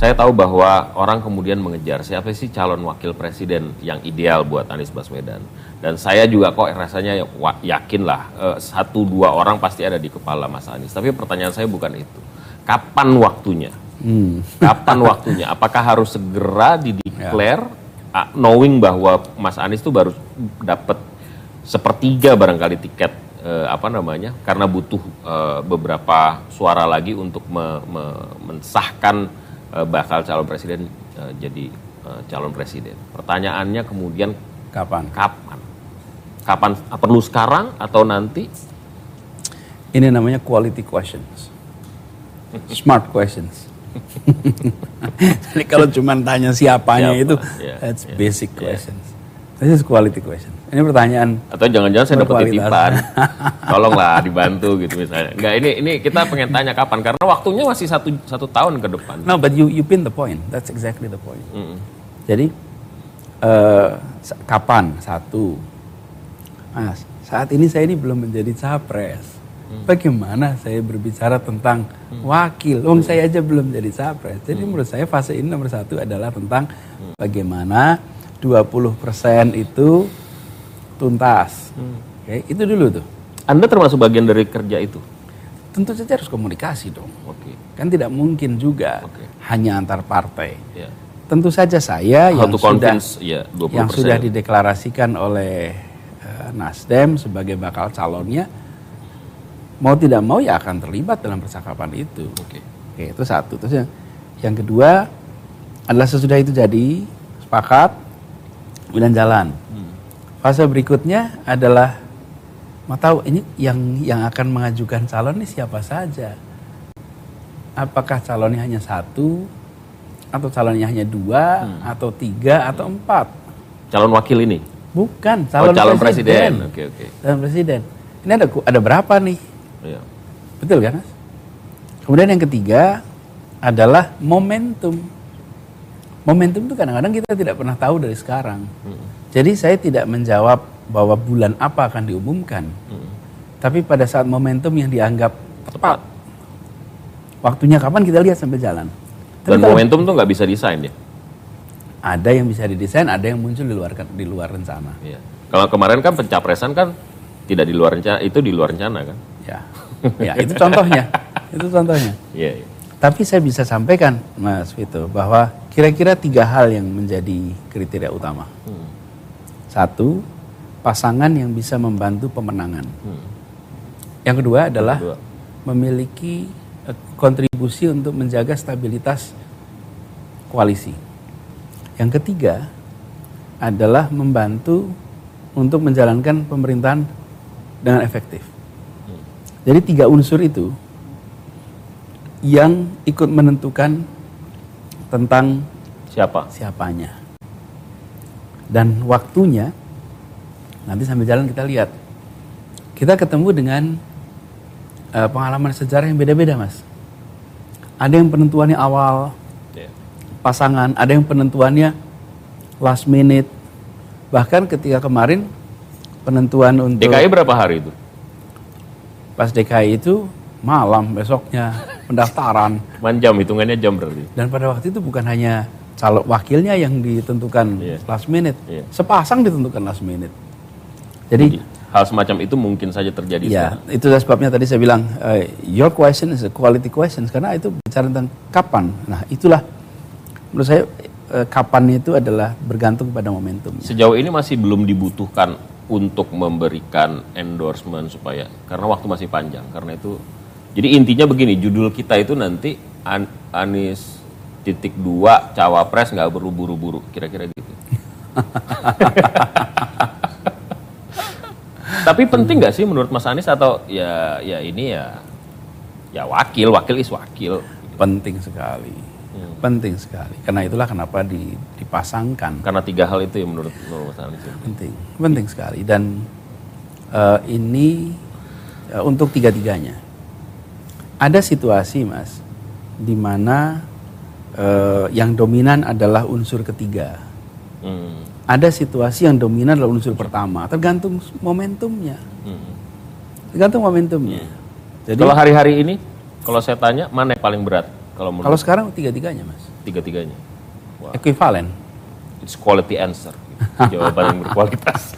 Saya tahu bahwa orang kemudian mengejar siapa sih calon wakil presiden yang ideal buat Anies Baswedan. Dan saya juga kok rasanya yakin lah 1-2 orang pasti ada di kepala Mas Anies. Tapi pertanyaan saya bukan itu. Kapan waktunya? Kapan waktunya? Apakah harus segera dideklar, knowing bahwa Mas Anies itu baru dapat sepertiga barangkali tiket karena butuh beberapa suara lagi untuk mensahkan bakal calon presiden jadi calon presiden. Pertanyaannya kemudian Kapan? Perlu sekarang atau nanti? Ini namanya quality questions, smart questions. Jadi kalau cuma tanya siapanya itu, that's basic questions. This is quality question. Ini pertanyaan. Atau jangan-jangan saya dapat titipan, tolonglah dibantu gitu misalnya. Enggak, ini kita pengen tanya kapan, karena waktunya masih satu tahun ke depan. No, but you pin the point. That's exactly the point. Jadi kapan? Satu, Mas, saat ini saya ini belum menjadi capres. Bagaimana saya berbicara tentang wakil? Saya aja belum jadi capres. Jadi menurut saya fase ini nomor satu adalah tentang bagaimana 20% itu tuntas. Oke, itu dulu tuh. Anda termasuk bagian dari kerja itu? Tentu saja harus komunikasi dong. Kan tidak mungkin juga hanya antar partai. Tentu saja saya yang sudah dideklarasikan oleh Nasdem sebagai bakal calonnya, mau tidak mau ya akan terlibat dalam percakapan itu. Oke, itu satu. Terus yang kedua adalah sesudah itu jadi sepakat, kemudian jalan. Fase berikutnya adalah mau tahu ini yang akan mengajukan calon ini siapa saja. Apakah calonnya hanya satu, atau calonnya hanya 2, atau 3, atau 4? Calon wakil ini? Bukan, calon presiden. Oke. Calon presiden. Ini ada berapa nih? Iya. Betul kan, Mas? Kemudian yang ketiga adalah momentum. Momentum itu kadang-kadang kita tidak pernah tahu dari sekarang. Jadi saya tidak menjawab bahwa bulan apa akan diumumkan. Tapi pada saat momentum yang dianggap tepat. Waktunya kapan kita lihat sambil jalan. Dan momentum tuh nggak bisa desain ya? Ada yang bisa didesain, ada yang muncul di luar rencana. Iya. Kalau kemarin kan pencapresan kan tidak di luar rencana, itu di luar rencana kan? Ya itu contohnya. Itu contohnya. Iya. Tapi saya bisa sampaikan, Mas Vito, bahwa kira-kira 3 hal yang menjadi kriteria utama. 1, pasangan yang bisa membantu pemenangan. Yang kedua adalah memiliki kontribusi untuk menjaga stabilitas koalisi. Yang ketiga adalah membantu untuk menjalankan pemerintahan dengan efektif. Jadi 3 unsur itu yang ikut menentukan tentang siapanya. Dan waktunya nanti sambil jalan kita lihat. Kita ketemu dengan pengalaman sejarah yang beda-beda, Mas. Ada yang penentuannya awal pasangan, ada yang penentuannya last minute. Bahkan ketika kemarin penentuan untuk DKI berapa hari itu? Pas DKI itu malam, besoknya pendaftaran. Jam, hitungannya jam berarti. Dan pada waktu itu bukan hanya calon wakilnya yang ditentukan last minute, sepasang ditentukan last minute. Jadi hal semacam itu mungkin saja terjadi. Ya, itu sebabnya tadi saya bilang your question is a quality question, karena itu bicara tentang kapan. Nah, itulah menurut saya kapan itu adalah bergantung pada momentum. Sejauh ini masih belum dibutuhkan untuk memberikan endorsement supaya, karena waktu masih panjang. Karena itu, jadi intinya begini, judul kita itu nanti Anies .2 cawapres nggak perlu buru-buru, kira-kira gitu. Tapi penting nggak sih menurut Mas Anies, atau ya ini ya wakil is wakil. Penting sekali, penting sekali. Karena itulah kenapa dipasangkan. Karena 3 hal itu ya menurut Mas Anies. Penting sekali. Dan ini untuk 3-tiganya. Ada situasi, Mas, di mana yang dominan adalah unsur ketiga. Ada situasi yang dominan adalah unsur pertama, tergantung momentumnya. Jadi kalau hari-hari ini, kalau saya tanya, mana yang paling berat? Kalau sekarang 3-tiganya, Mas. tiga-tiganya. Wow. Equivalent. It's quality answer. Jawaban yang berkualitas.